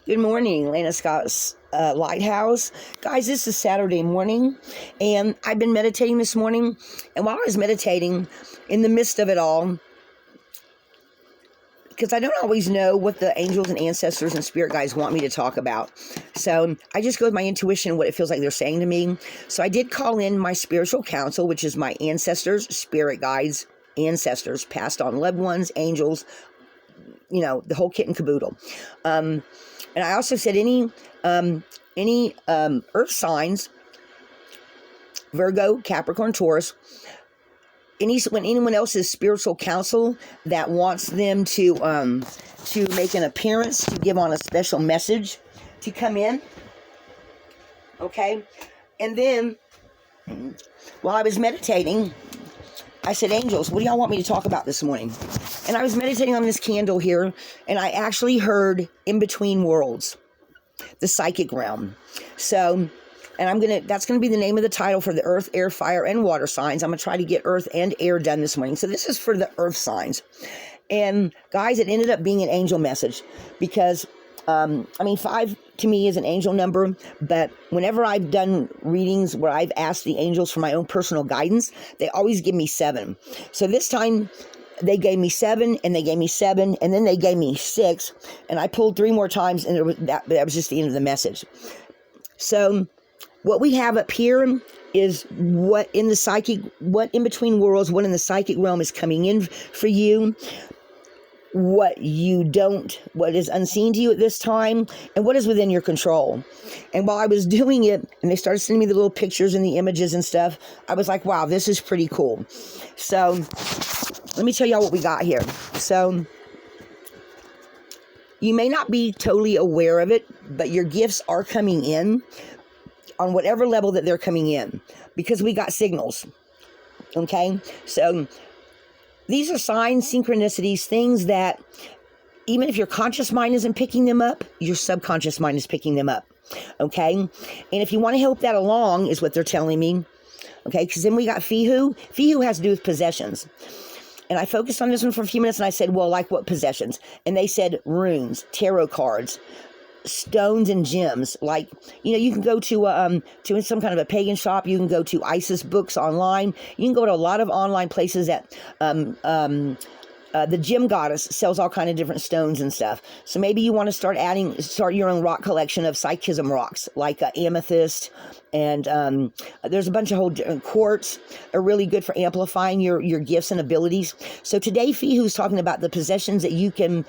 Good morning, Lana Scott's Lighthouse. Guys, this is Saturday morning, and I've been meditating this morning. And while I was meditating, in the midst of it all, because I don't always know what the angels and ancestors and spirit guides want me to talk about. So I just go with my intuition, what it feels like they're saying to me. So I did call in my spiritual council, which is my ancestors, spirit guides, ancestors, passed on loved ones, angels, the whole kit and caboodle. And I also said any earth signs, Virgo, Capricorn, Taurus, when anyone else's spiritual counsel that wants them to make an appearance, to give on a special message, to come in, okay? And then, while I was meditating, I said, angels, what do y'all want me to talk about this morning? And I was meditating on this candle here, and I actually heard In Between Worlds, the psychic realm. So, and that's gonna be the name of the title for the earth, air, fire, and water signs. I'm gonna try to get earth and air done this morning. So this is for the earth signs. And guys, it ended up being an angel message because 5 to me is an angel number, but whenever I've done readings where I've asked the angels for my own personal guidance, they always give me 7. So this time they gave me 7, and they gave me 7, and then they gave me 6, and I pulled 3 more times, and that was just the end of the message. So what we have up here is what in between worlds, what in the psychic realm is coming in for you, what is unseen to you at this time, and what is within your control. And while I was doing it, and they started sending me the little pictures and the images and stuff, I was like, wow, this is pretty cool. So let me tell y'all what we got here. So you may not be totally aware of it, but your gifts are coming in on whatever level that they're coming in, because we got signals. Okay? So these are signs, synchronicities, things that even if your conscious mind isn't picking them up, your subconscious mind is picking them up. Okay? And if you want to help that along, is what they're telling me. Okay? Because then we got Fihu. Fihu has to do with possessions. And I focused on this one for a few minutes, and I said, well, like what possessions? And they said runes, tarot cards, stones and gems. Like, you can go to some kind of a pagan shop. You can go to Isis books online. You can go to a lot of online places that the gem goddess sells all kind of different stones and stuff. So maybe you want to start your own rock collection of psychism rocks, like amethyst, and there's a bunch of whole quartz are really good for amplifying your gifts and abilities. So today, Fihu's talking about the possessions that you can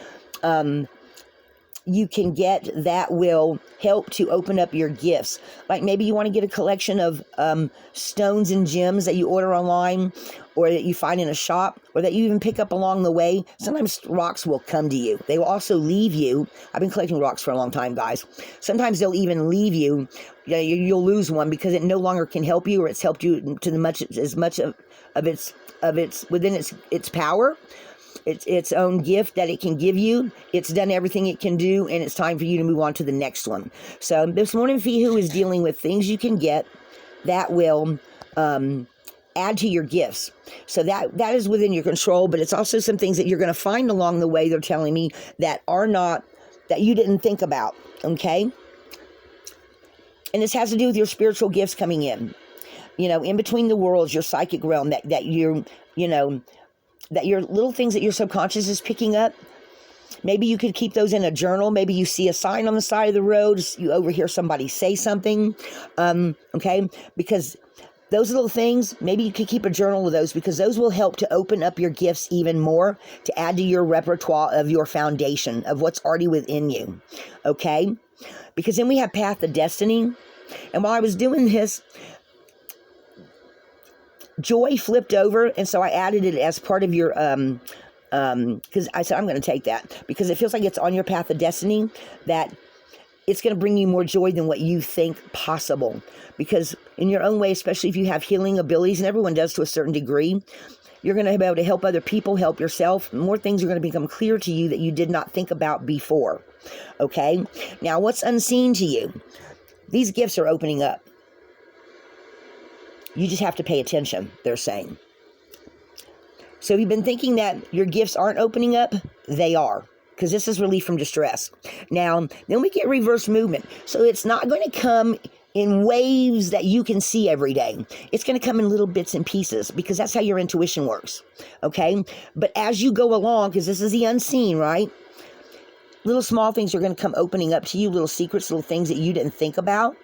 get that will help to open up your gifts. Like maybe you want to get a collection of stones and gems that you order online, or that you find in a shop, or that you even pick up along the way. Sometimes rocks will come to you. They will also leave you. I've been collecting rocks for a long time, guys. Sometimes they'll even leave you. You'll lose one because it no longer can help you, or it's helped you to as much of its within its power. Its own gift that it can give you. It's done everything it can do, and it's time for you to move on to the next one. So this morning, Fihu is dealing with things you can get that will add to your gifts. So that is within your control, but it's also some things that you're going to find along the way, they're telling me, that you didn't think about, okay? And this has to do with your spiritual gifts coming in. In between the worlds, your psychic realm, that your little things that your subconscious is picking up. Maybe you could keep those in a journal. Maybe you see a sign on the side of the road. You overhear somebody say something. Okay? Because those little things, maybe you could keep a journal of those, because those will help to open up your gifts even more, to add to your repertoire of your foundation, of what's already within you. Okay? Because then we have Path of Destiny. And while I was doing this, Joy flipped over, and so I added it as part of your, because I said I'm going to take that, because it feels like it's on your path of destiny, that it's going to bring you more joy than what you think possible. Because in your own way, especially if you have healing abilities, and everyone does to a certain degree, you're going to be able to help other people, help yourself. More things are going to become clear to you that you did not think about before. Okay? Now, what's unseen to you? These gifts are opening up. You just have to pay attention, they're saying. So if you've been thinking that your gifts aren't opening up, they are. because this is relief from distress. Now, then we get reverse movement. So it's not going to come in waves that you can see every day. It's going to come in little bits and pieces, because that's how your intuition works, okay? But as you go along, because this is the unseen, right? Little small things are going to come opening up to you, little secrets, little things that you didn't think about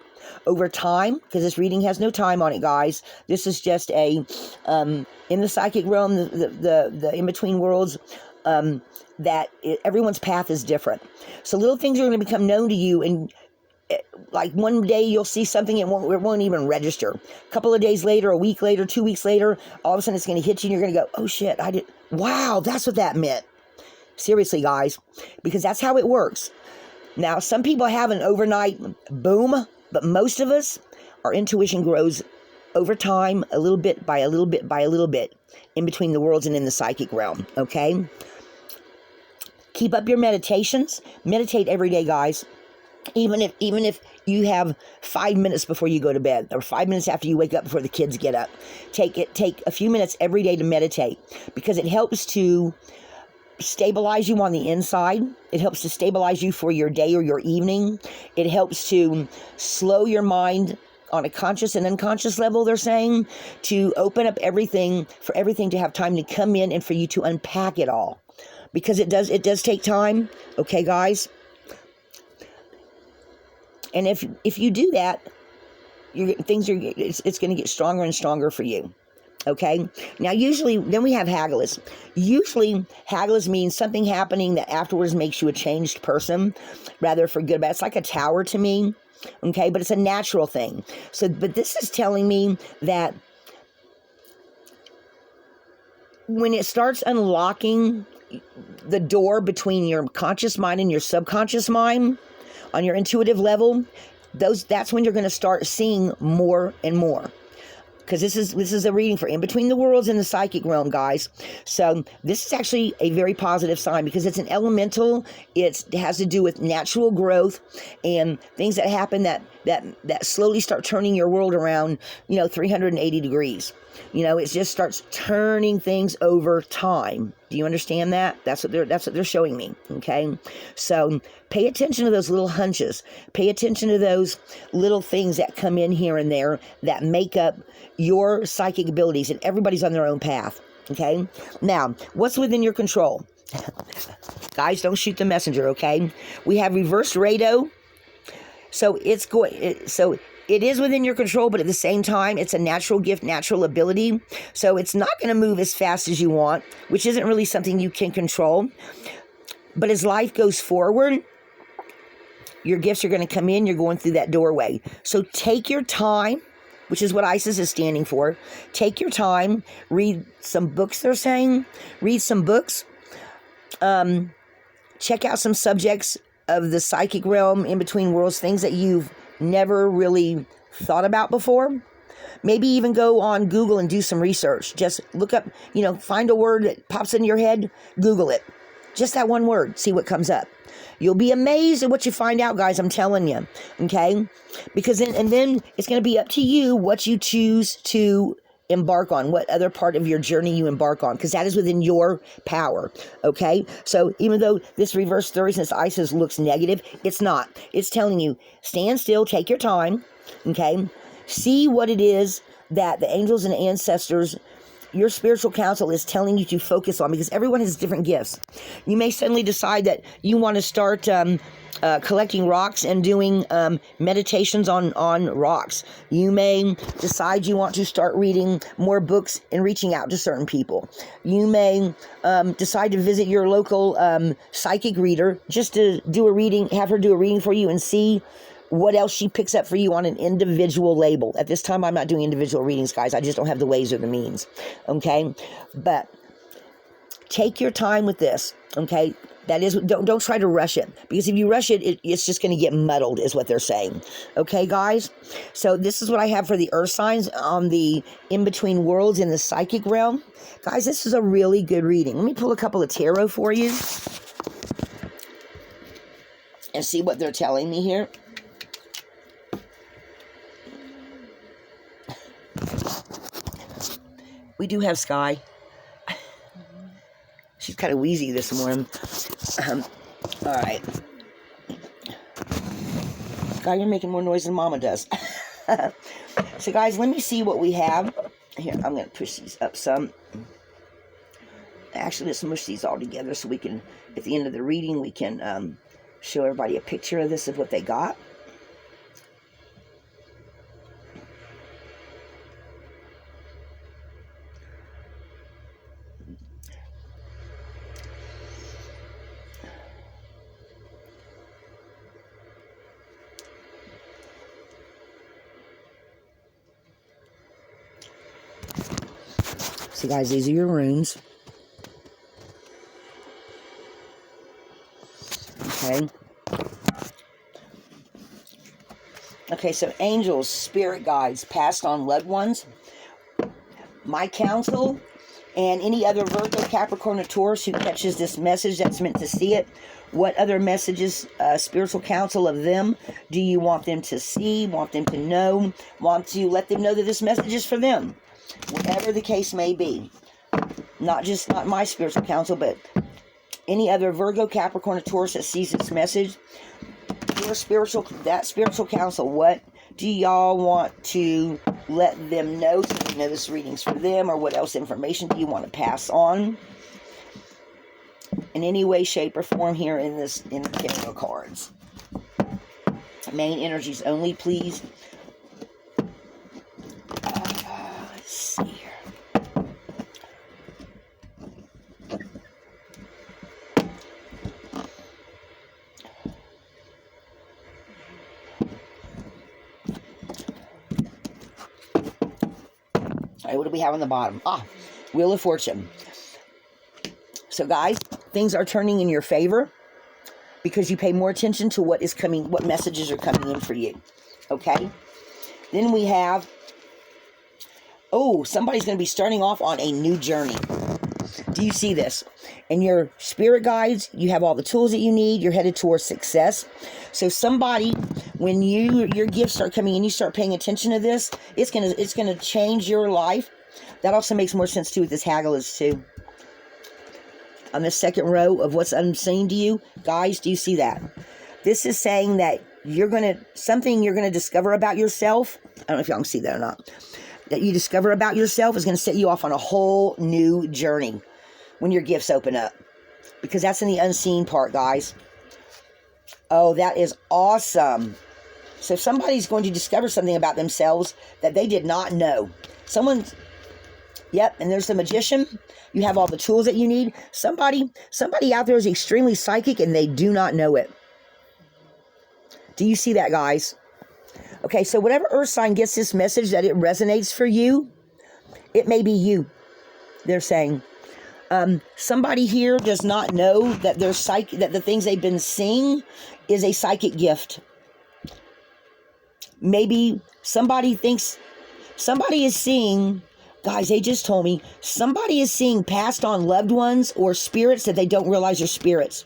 over time, because this reading has no time on it, guys. This is just a, in the psychic realm, the in-between worlds, everyone's path is different. So little things are going to become known to you, and like one day you'll see something, it won't even register. A couple of days later, a week later, 2 weeks later, all of a sudden it's going to hit you, and you're going to go, oh shit, wow, that's what that meant. Seriously, guys, because that's how it works. Now, some people have an overnight boom, but most of us, our intuition grows over time, a little bit by a little bit by a little bit, in between the worlds and in the psychic realm, okay? Keep up your meditations. Meditate every day, guys. Even if you have 5 minutes before you go to bed, or 5 minutes after you wake up before the kids get up, take a few minutes every day to meditate, because it helps to stabilize you on the inside. It helps to stabilize you for your day or your evening. It helps to slow your mind on a conscious and unconscious level, they're saying, to open up everything, for everything to have time to come in and for you to unpack it all. Because it does take time, okay, guys? And if you do that, it's going to get stronger and stronger for you. Okay. Now, usually, then we have Hagalaz. Usually, Hagalaz means something happening that afterwards makes you a changed person, rather for good. But it's like a tower to me. Okay, but it's a natural thing. So, but this is telling me that when it starts unlocking the door between your conscious mind and your subconscious mind on your intuitive level, that's when you're going to start seeing more and more. Because this is a reading for in between the worlds and the psychic realm, guys. So this is actually a very positive sign, because it's an elemental. It has to do with natural growth and things that happen that slowly start turning your world around, 380 degrees. It just starts turning things over time. Do you understand that? That's what they're showing me. Okay, so pay attention to those little hunches. Pay attention to those little things that come in here and there that make up your psychic abilities, and everybody's on their own path. Okay, now what's within your control? Guys, don't shoot the messenger. Okay, we have reverse Rado. So it is within your control, but at the same time, it's a natural gift, natural ability. So it's not going to move as fast as you want, which isn't really something you can control. But as life goes forward, your gifts are going to come in. You're going through that doorway. So take your time, which is what Isis is standing for. Take your time. Read some books, they're saying. Read some books. Check out some subjects of the psychic realm, in between worlds, things that you've never really thought about before. Maybe even go on Google and do some research. Just look up, find a word that pops into your head, Google it. Just that one word, see what comes up. You'll be amazed at what you find out, guys, I'm telling you, okay? Because then it's going to be up to you what you choose to embark on, what other part of your journey you embark on, because that is within your power, okay? So even though this reverse 30 since Isis looks negative, it's not. It's telling you, stand still, take your time, okay? See what it is that the angels and ancestors, your spiritual council, is telling you to focus on, because everyone has different gifts. You may suddenly decide that you want to start collecting rocks and doing meditations on rocks. You may decide you want to start reading more books and reaching out to certain people. You may decide to visit your local psychic reader just to do a reading, have her do a reading for you, and see what else she picks up for you on an individual label. At this time, I'm not doing individual readings, guys. I just don't have the ways or the means, okay? But take your time with this, okay? That is, don't try to rush it, because if you rush it, it's just going to get muddled, is what they're saying. Okay, guys? So this is what I have for the earth signs on the in-between worlds in the psychic realm. Guys, this is a really good reading. Let me pull a couple of tarot for you and see what they're telling me here. We do have Sky. She's kind of wheezy this morning. All right. God, you're making more noise than Mama does. So, guys, let me see what we have. Here, I'm going to push these up some. Actually, let's mush these all together so we can, at the end of the reading, we can show everybody a picture of this, of what they got. So, guys, these are your runes. Okay. Okay, so angels, spirit guides, passed on loved ones, my counsel, and any other Virgo, Capricorn, or Taurus who catches this message that's meant to see it. What other messages, spiritual counsel of them, do you want them to see, want them to know, want to let them know that this message is for them? Whatever the case may be. Not my spiritual counsel, but any other Virgo, Capricorn, or Taurus that sees this message. That spiritual counsel, what do y'all want to let them know, so they know this reading's for them, or what else information do you want to pass on in any way, shape, or form here in the tarot cards? Main energies only, please. Let's see here. All right, what do we have on the bottom? Wheel of Fortune. So, guys, things are turning in your favor because you pay more attention to what is coming, what messages are coming in for you. Okay? Then we have, somebody's going to be starting off on a new journey. Do you see this? In your spirit guides, you have all the tools that you need. You're headed towards success. So somebody, when your gifts start coming in, you start paying attention to this, it's gonna change your life. That also makes more sense too with this Hagglers too. On the second row of what's unseen to you, guys, do you see that? This is saying that something you're gonna discover about yourself. I don't know if y'all can see that or not. That you discover about yourself is gonna set you off on a whole new journey when your gifts open up, because that's in the unseen part, guys. Oh, that is awesome. So if somebody's going to discover something about themselves that they did not know. And there's the Magician. You have all the tools that you need. Somebody out there is extremely psychic and they do not know it. Do you see that, guys? Okay, so whatever earth sign gets this message that it resonates for you, it may be you, they're saying. Somebody here does not know that that the things they've been seeing is a psychic gift. Maybe somebody is seeing, guys, they just told me, somebody is seeing passed on loved ones or spirits that they don't realize are spirits.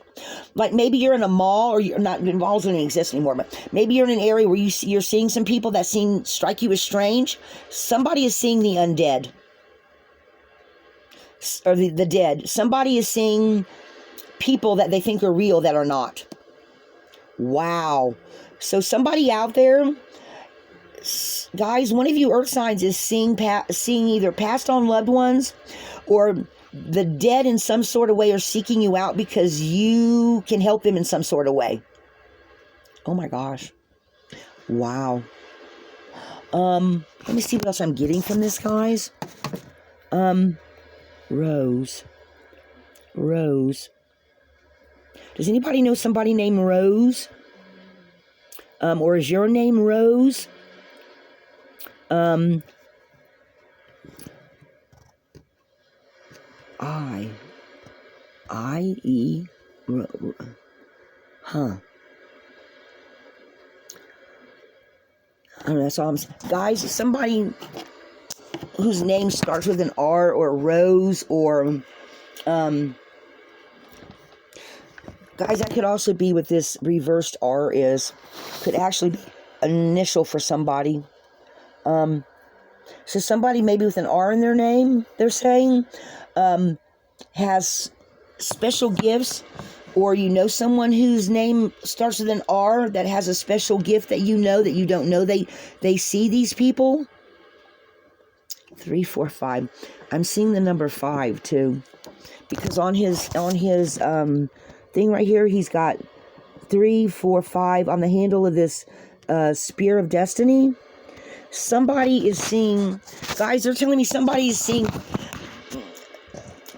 Like maybe you're in a mall, or you're not, malls don't exist anymore, but maybe you're in an area where you're seeing some people that strike you as strange. Somebody is seeing the undead. Or the dead. Somebody is seeing people that they think are real that are not. Wow. So somebody out there, guys, one of you earth signs is seeing either passed on loved ones or the dead in some sort of way, are seeking you out because you can help them in some sort of way. Oh my gosh. Wow. Let me see what else I'm getting from this, guys. Rose. Does anybody know somebody named Rose? Or is your name Rose? I-E, huh. I don't know, that's all I'm saying. Guys, somebody whose name starts with an R or Rose or, guys, that could also be what this reversed R is. Could actually be an initial for somebody. So somebody maybe with an R in their name, they're saying, has special gifts or you know someone whose name starts with an R that has a special gift that you don't know they see these people. 3, 4, 5. I'm seeing the number 5 too, because on his thing right here, he's got 3, 4, 5 on the handle of this spear of destiny. Somebody is seeing, guys, they're telling me somebody is seeing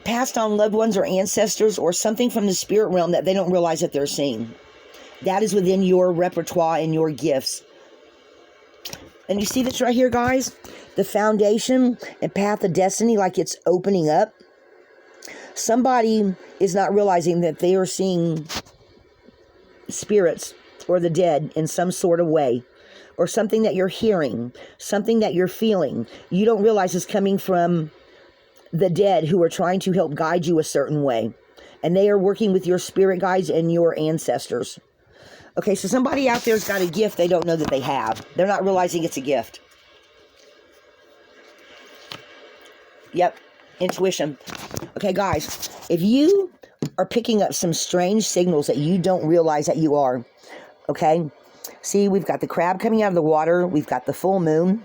passed on loved ones or ancestors or something from the spirit realm that they don't realize that they're seeing. That is within your repertoire and your gifts. And you see this right here, guys? The foundation and path of destiny, like it's opening up. Somebody is not realizing that they are seeing spirits or the dead in some sort of way, or something that you're hearing, something that you're feeling. You don't realize is coming from the dead who are trying to help guide you a certain way. And they are working with your spirit guides and your ancestors. Okay, so somebody out there's got a gift they don't know that they have. They're not realizing it's a gift. Yep, intuition. Okay, guys, if you are picking up some strange signals that you don't realize that you are, okay? See, we've got the crab coming out of the water. We've got the full moon.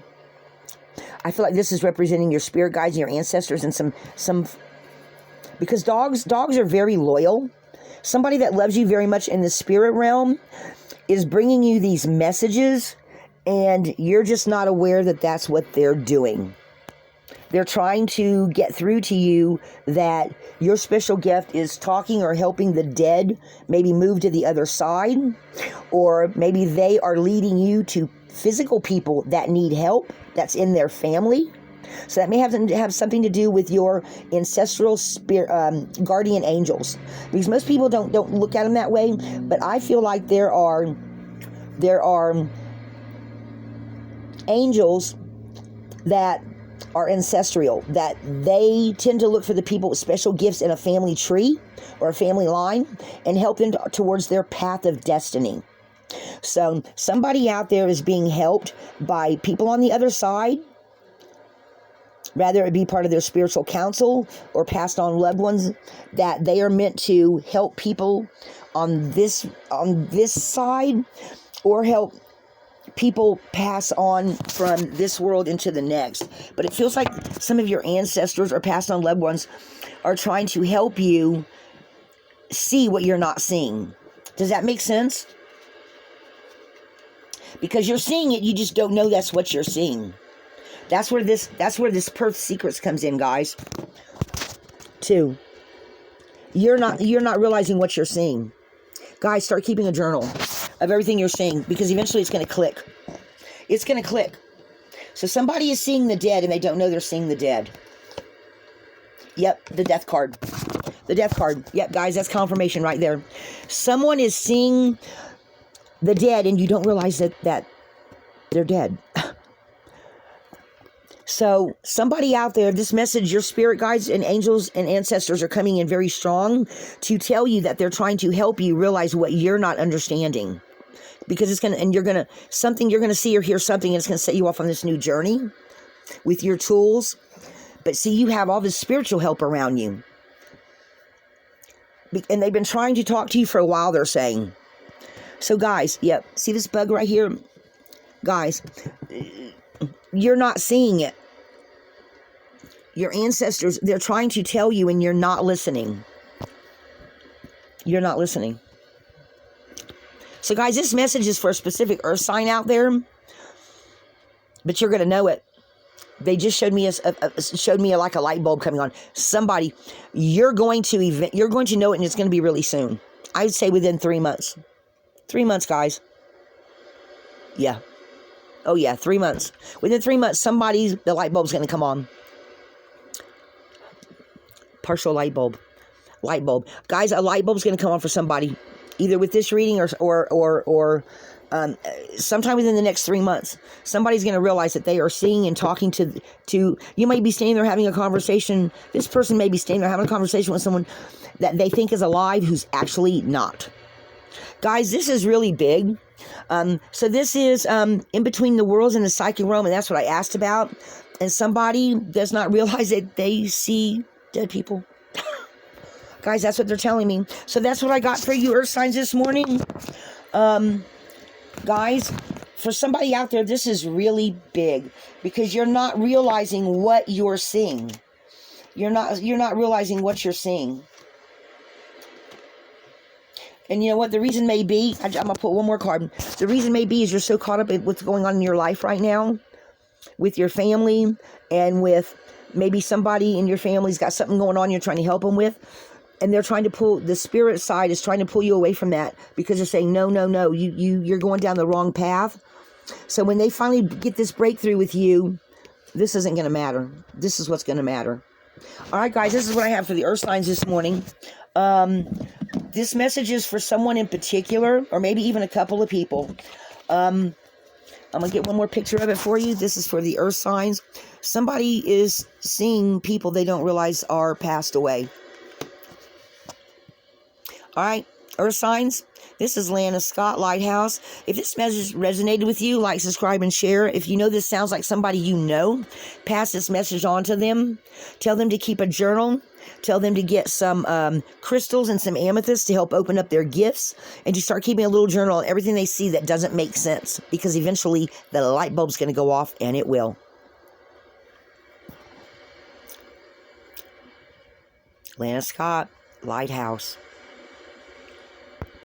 I feel like this is representing your spirit guides and your ancestors, and some because dogs are very loyal. Somebody that loves you very much in the spirit realm is bringing you these messages, and you're just not aware that that's what they're doing. They're trying to get through to you that your special gift is talking or helping the dead maybe move to the other side, or maybe they are leading you to physical people that need help that's in their family. So that may have something to do with your ancestral spirit, guardian angels, because most people don't look at them that way. But I feel like there are angels that are ancestral, that they tend to look for the people with special gifts in a family tree or a family line and help them towards their path of destiny. So somebody out there is being helped by people on the other side, rather it be part of their spiritual council or passed on loved ones, that they are meant to help people on this side, or help people pass on from this world into the next. But it feels like some of your ancestors or passed on loved ones are trying to help you see what you're not seeing. Does that make sense? Because you're seeing it, you just don't know that's what you're seeing. That's where this Perth Secrets comes in, guys. 2. You're not realizing what you're seeing. Guys, start keeping a journal of everything you're seeing, because eventually it's going to click. It's going to click. So somebody is seeing the dead and they don't know they're seeing the dead. Yep, the death card. The death card. Yep, guys, that's confirmation right there. Someone is seeing the dead and you don't realize that they're dead. So somebody out there, this message, your spirit guides and angels and ancestors are coming in very strong to tell you that they're trying to help you realize what you're not understanding. Because it's you're going to see or hear something, and it's going to set you off on this new journey with your tools. But see, you have all this spiritual help around you. And they've been trying to talk to you for a while, they're saying. So guys, yep, see this bug right here? Guys, you're not seeing it. Your ancestors, they're trying to tell you and you're not listening. You're not listening. So guys, this message is for a specific earth sign out there, but you're going to know it. They just showed me like a light bulb coming on. Somebody, you're going to know it, and it's going to be really soon. I would say within 3 months. 3 months, guys. Yeah. Oh yeah, 3 months. Within 3 months, the light bulb's going to come on. Partial light bulb. Light bulb. Guys, a light bulb's going to come on for somebody, either with this reading or sometime within the next 3 months. Somebody's going to realize that they are seeing and talking to, you might be standing there having a conversation. This person may be standing there having a conversation with someone that they think is alive who's actually not. Guys, this is really big. So this is in between the worlds and the psychic realm, and that's what I asked about. And somebody does not realize that they see dead people. Guys, that's what they're telling me. So that's what I got for you, Earth signs, this morning. Guys, for somebody out there, this is really big because you're not realizing what you're seeing. You're not realizing what you're seeing. And you know what? The reason may be, I'm going to put one more card. The reason may be is you're so caught up in what's going on in your life right now with your family and with maybe somebody in your family's got something going on you're trying to help them with. And they're trying to pull, the spirit side is trying to pull you away from that because they're saying, no, you're going down the wrong path. So when they finally get this breakthrough with you, this isn't going to matter. This is what's going to matter. All right, guys, this is what I have for the Earth signs this morning. This message is for someone in particular, or maybe even a couple of people. I'm going to get one more picture of it for you. This is for the Earth signs. Somebody is seeing people they don't realize are passed away. All right, Earth signs. This is Lana Scott, Lighthouse. If this message resonated with you, like, subscribe, and share. If you know this sounds like somebody you know, pass this message on to them. Tell them to keep a journal. Tell them to get some crystals and some amethyst to help open up their gifts, and to start keeping a little journal on everything they see that doesn't make sense, because eventually the light bulb's going to go off, and it will. Lana Scott, Lighthouse.